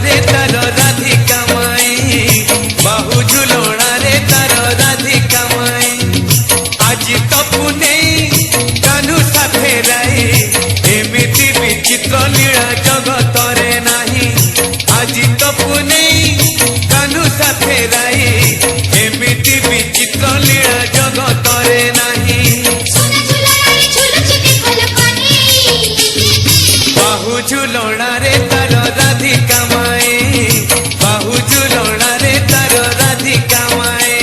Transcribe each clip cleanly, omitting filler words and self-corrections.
रे तार राधिका माई बाहु झुलना रे तार राधिका माई आज तो पुने कानू साथे राई एमिति विचित्र लीला जगत रे नाही आज तो पुने कानू साथे राई एमिति विचित्र लीला जगत रे नाही बाहु झुलना रे तार राधिका माई बाहु झुलना रे तार राधिका माई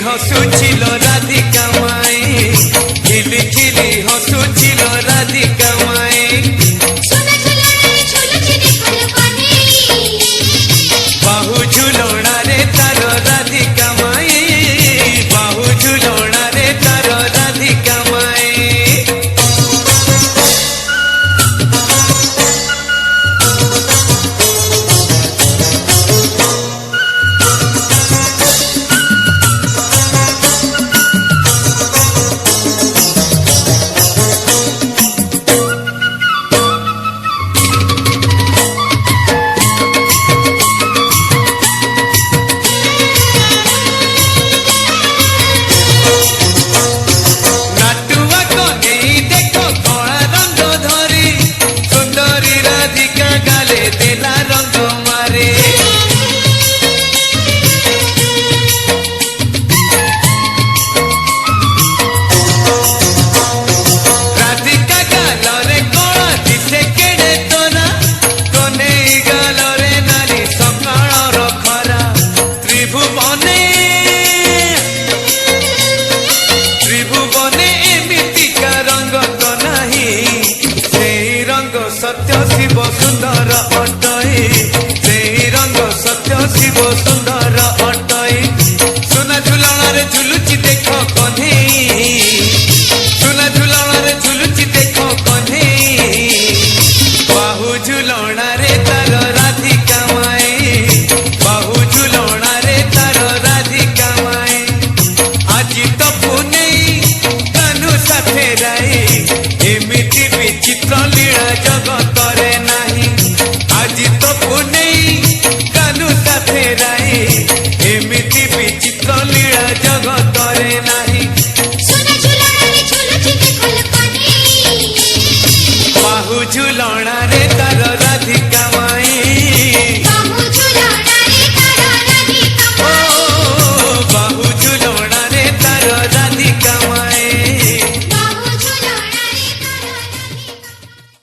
हसुचिल राधिका माई खिली खिली हसुचिल राधिका माई बाहु झुलना रे तार राधिका माई बाहु झुलना रे तार राधिका माई सत्य शिव सुंदर अटई से रंग सत्य शिव सुंदर अटई सुना झुलना रे झुलुची देख कन्हई सुना झुलना रे झुलुची देख कन्हई बाहु झुलना